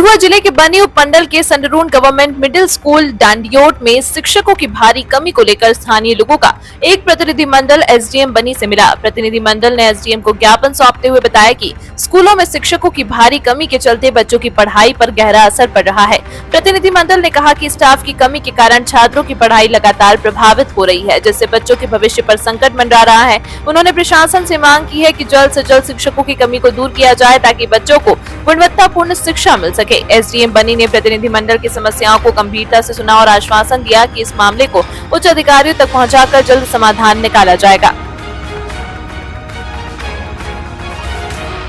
कठुआ जिले के बनी उपमंडल के संडरून गवर्नमेंट मिडिल स्कूल डांडियोट में शिक्षकों की भारी कमी को लेकर स्थानीय लोगों का एक प्रतिनिधि मंडल एसडीएम बनी से मिला। प्रतिनिधि मंडल ने एसडीएम को ज्ञापन सौंपते हुए बताया कि स्कूलों में शिक्षकों की भारी कमी के चलते बच्चों की पढ़ाई पर गहरा असर पड़ रहा है। प्रतिनिधि मंडल ने कहा कि स्टाफ की कमी के कारण छात्रों की पढ़ाई लगातार प्रभावित हो रही है, जिससे बच्चों के भविष्य पर संकट मंडरा रहा है। उन्होंने प्रशासन से मांग की है कि जल्द से जल्द शिक्षकों की कमी को दूर किया जाए ताकि बच्चों को गुणवत्तापूर्ण शिक्षा मिल सके। एसडीएम बनी ने प्रतिनिधि मंडल की समस्याओं को गंभीरता से सुना और आश्वासन दिया कि इस मामले को उच्च अधिकारियों तक पहुंचाकर जल्द समाधान निकाला जाएगा।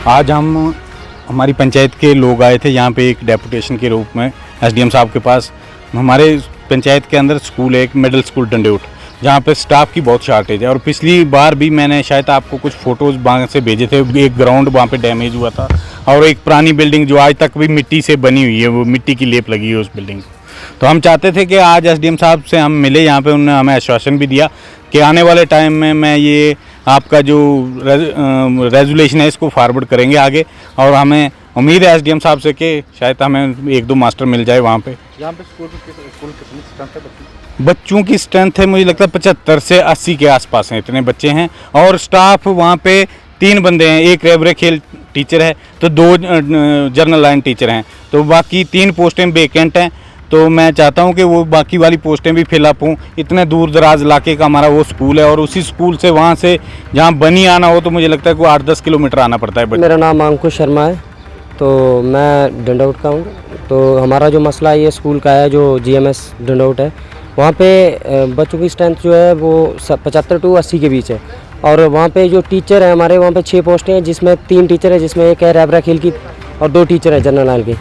आज हमारी पंचायत के लोग आए थे यहाँ पे एक डेपुटेशन के रूप में एसडीएम साहब के पास। हमारे पंचायत के अंदर स्कूल है, एक मिडिल स्कूल डंडियोट, जहाँ पे स्टाफ की बहुत शॉर्टेज है। और पिछली बार भी मैंने शायद आपको कुछ फोटोज़ वहाँ से भेजे थे। एक ग्राउंड वहाँ पे डैमेज हुआ था और एक पुरानी बिल्डिंग जो आज तक भी मिट्टी से बनी हुई है, वो मिट्टी की लेप लगी है उस बिल्डिंग। तो हम चाहते थे कि आज एसडीएम साहब से हम मिले यहाँ पे। उन्होंने हमें आश्वासन भी दिया कि आने वाले टाइम में मैं ये आपका जो रेजोल्यूशन है इसको फॉरवर्ड करेंगे आगे। और हमें उम्मीद है एसडीएम साहब से कि शायद हमें एक दो मास्टर मिल जाए वहाँ पे। यहाँ पे स्कूल कितनी स्ट्रेंथ है बच्चों की स्ट्रेंथ है, मुझे लगता है 75 से 80 के आसपास हैं, इतने बच्चे हैं। और स्टाफ वहाँ पे 3 बंदे हैं, एक रेबरे खेल टीचर है तो 2 जर्नल लाइन टीचर हैं, तो बाकी 3 पोस्टें वेकेंट हैं। तो मैं चाहता हूं कि वो बाकी वाली पोस्टें भी फिलअप हों। इतने दूर दराज इलाके का हमारा वो स्कूल है और उसी स्कूल से वहाँ से जहाँ बनी आना हो तो मुझे लगता है कि 8-10 किलोमीटर आना पड़ता है। मेरा नाम अंकुश शर्मा है, तो मैं डंडौट का हूँ। तो हमारा जो मसला ये स्कूल का है, जो जीएमएस डंडौट है, वहाँ पे बच्चों की स्ट्रेंथ जो है वो 75 to 80 के बीच है। और वहाँ पे जो टीचर है हमारे, वहाँ पे 6 पोस्टें हैं, जिसमें 3 टीचर है, जिसमें एक है रेबरा खेल की और 2 टीचर है जनरल लाइन की।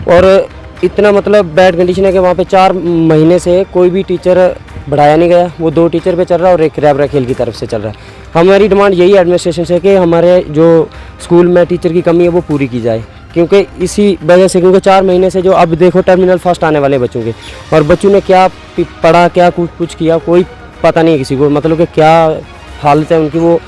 और इतना मतलब बैड कंडीशन है कि वहाँ पे 4 महीने से कोई भी टीचर बढ़ाया नहीं गया। वो 2 टीचर पे चल रहा है और एक रेबरा खेल की तरफ से चल रहा है। हमारी डिमांड यही एडमिनिस्ट्रेशन से कि हमारे जो स्कूल में टीचर की कमी है वो पूरी की जाए, क्योंकि इसी वजह से, क्योंकि 4 महीने से जो अब देखो टर्मिनल फर्स्ट आने वाले बच्चों के, और बच्चों ने क्या पढ़ा, क्या कुछ किया, कोई पता नहीं है किसी को, मतलब कि क्या हालत है उनकी, वो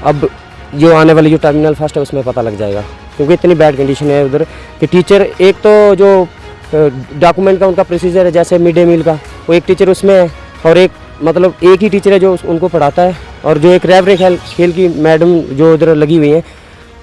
अब जो आने वाली जो टर्मिनल फर्स्ट है उसमें पता लग जाएगा। क्योंकि इतनी बैड कंडीशन है उधर कि टीचर, एक तो जो डॉक्यूमेंट का उनका प्रोसीजर है, जैसे मिड डे मील का, वो एक टीचर उसमें है और एक मतलब एक ही टीचर है जो उनको पढ़ाता है। और जो एक रेबरे खेल की मैडम जो उधर लगी हुई हैं,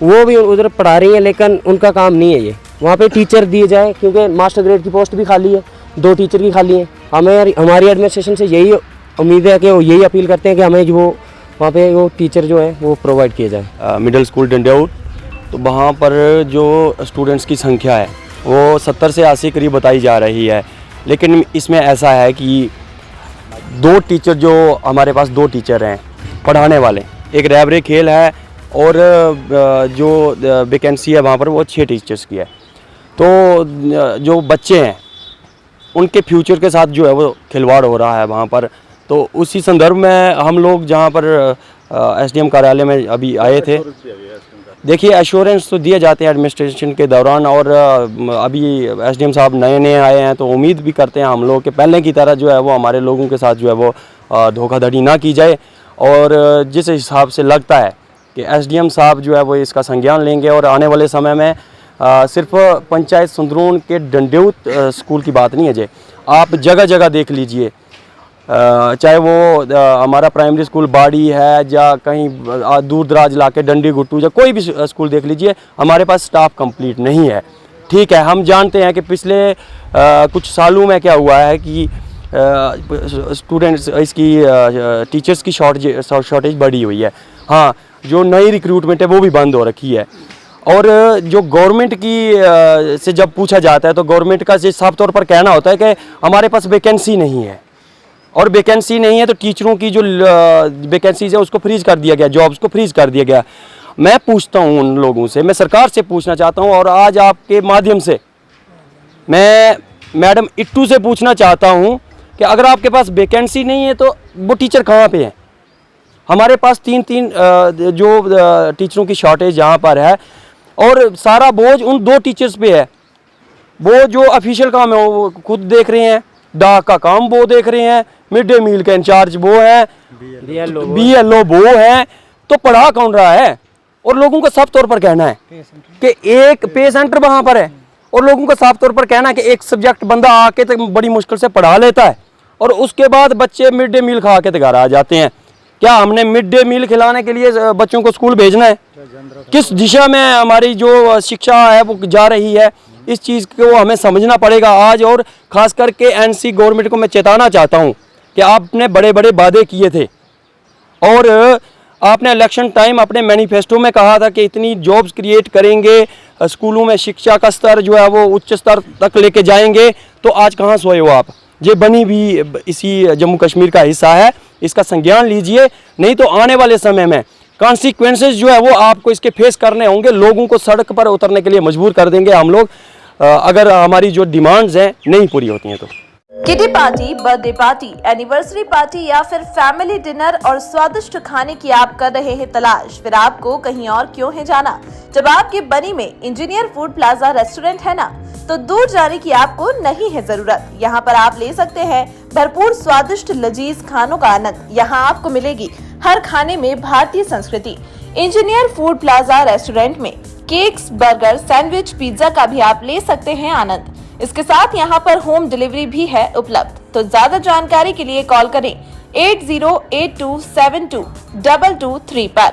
वो भी उधर पढ़ा रही हैं, लेकिन उनका काम नहीं है ये। वहाँ पे टीचर दिए जाए, क्योंकि मास्टर ग्रेड की पोस्ट भी खाली है, 2 टीचर की खाली है। हमारी एडमिनिस्ट्रेशन से यही उम्मीद है कि वो यही अपील करते हैं कि हमें जो वहाँ पे वो टीचर जो है वो प्रोवाइड किए जाए। मिडिल स्कूल डंडियोट, तो वहाँ पर जो स्टूडेंट्स की संख्या है वो 70 से 80 करीब बताई जा रही है। लेकिन इसमें ऐसा है कि 2 टीचर, जो हमारे पास 2 टीचर हैं पढ़ाने वाले, एक रेबरे खेल है और जो वैकेंसी है वहाँ पर वो 6 टीचर्स की है। तो जो बच्चे हैं उनके फ्यूचर के साथ जो है वो खिलवाड़ हो रहा है वहाँ पर। तो उसी संदर्भ में हम लोग जहाँ पर एसडीएम कार्यालय में अभी आए थे, देखिए एश्योरेंस तो दिए जाते हैं एडमिनिस्ट्रेशन के दौरान, और अभी एसडीएम साहब नए आए हैं तो उम्मीद भी करते हैं हम लोग कि पहले की तरह जो है वो हमारे लोगों के साथ जो है वो धोखाधड़ी ना की जाए। और जिस हिसाब से लगता है कि एसडीएम साहब जो है वो इसका संज्ञान लेंगे और आने वाले समय में सिर्फ पंचायत संडरून के डंडियोट स्कूल की बात नहीं है, आप जगह जगह देख लीजिए, चाहे वो हमारा प्राइमरी स्कूल बाड़ी है या कहीं दूर दराज इलाके डंडी गुट्टू या कोई भी स्कूल देख लीजिए, हमारे पास स्टाफ कंप्लीट नहीं है। ठीक है, हम जानते हैं कि पिछले कुछ सालों में क्या हुआ है कि स्टूडेंट्स इसकी टीचर्स की शॉर्टेज बढ़ी हुई है। हाँ, जो नई रिक्रूटमेंट है वो भी बंद हो रखी है। और जो गवर्नमेंट की से जब पूछा जाता है तो गवर्नमेंट का साफ तौर पर कहना होता है कि हमारे पास वैकेंसी नहीं है, और वैकेंसी नहीं है तो टीचरों की जो वैकेंसीज है उसको फ्रीज कर दिया गया, जॉब्स को फ्रीज कर दिया गया। मैं पूछता हूँ उन लोगों से, मैं सरकार से पूछना चाहता हूँ, और आज आपके माध्यम से मैं मैडम इट्टू से पूछना चाहता हूँ कि अगर आपके पास वैकेंसी नहीं है तो वो टीचर कहाँ पे हैं? हमारे पास 3 जो टीचरों की शॉर्टेज यहाँ पर है, और सारा बोझ उन 2 टीचर्स पे है। वो जो ऑफिशियल काम है वो खुद देख रहे हैं, डाक का काम वो देख रहे हैं, मिड डे मील का इंचार्ज वो है, BLO वो है, तो पढ़ा कौन रहा है? और लोगों का साफ तौर पर कहना है कि एक पे सेंटर वहाँ पर है और लोगों को साफ तौर पर कहना कि एक सब्जेक्ट बंदा आके तो बड़ी मुश्किल से पढ़ा लेता है और उसके बाद बच्चे मिड डे मील खा के तो घर आ जाते हैं। क्या हमने मिड डे मील खिलाने के लिए बच्चों को स्कूल भेजना है? किस दिशा में हमारी जो शिक्षा है वो जा रही है, इस चीज़ को हमें समझना पड़ेगा आज। और ख़ास करके एनसी गवर्नमेंट को मैं चेताना चाहता हूँ कि आपने बड़े बड़े वादे किए थे और आपने इलेक्शन टाइम अपने मैनिफेस्टो में कहा था कि इतनी जॉब्स क्रिएट करेंगे, स्कूलों में शिक्षा का स्तर जो है वो उच्च स्तर तक लेके जाएंगे, तो आज कहाँ सोए हो आप? ये बनी भी इसी जम्मू कश्मीर का हिस्सा है, इसका संज्ञान लीजिए, नहीं तो आने वाले समय में कॉन्सिक्वेंसेस जो है वो आपको इसके फेस करने होंगे। लोगों को सड़क पर उतरने के लिए मजबूर कर देंगे हम लोग अगर हमारी जो डिमांड्स हैं नहीं पूरी होती हैं तो। Kitty party, birthday party, anniversary party या फिर फैमिली डिनर और स्वादिष्ट खाने की आप कर रहे हैं तलाश, फिर आपको कहीं और क्यों है जाना? जब आपके बनी में इंजीनियर फूड प्लाजा रेस्टोरेंट है ना, तो दूर जाने की आपको नहीं है जरूरत। यहाँ पर आप ले सकते हैं भरपूर स्वादिष्ट लजीज खानों का आनंद। यहाँ आपको मिलेगी हर खाने में भारतीय संस्कृति। इंजीनियर फूड प्लाजा रेस्टोरेंट में केक्स, बर्गर, सैंडविच, पिज्जा का भी आप ले सकते हैं आनंद। इसके साथ यहाँ पर होम डिलीवरी भी है उपलब्ध। तो ज्यादा जानकारी के लिए कॉल करें 8082722223 पर।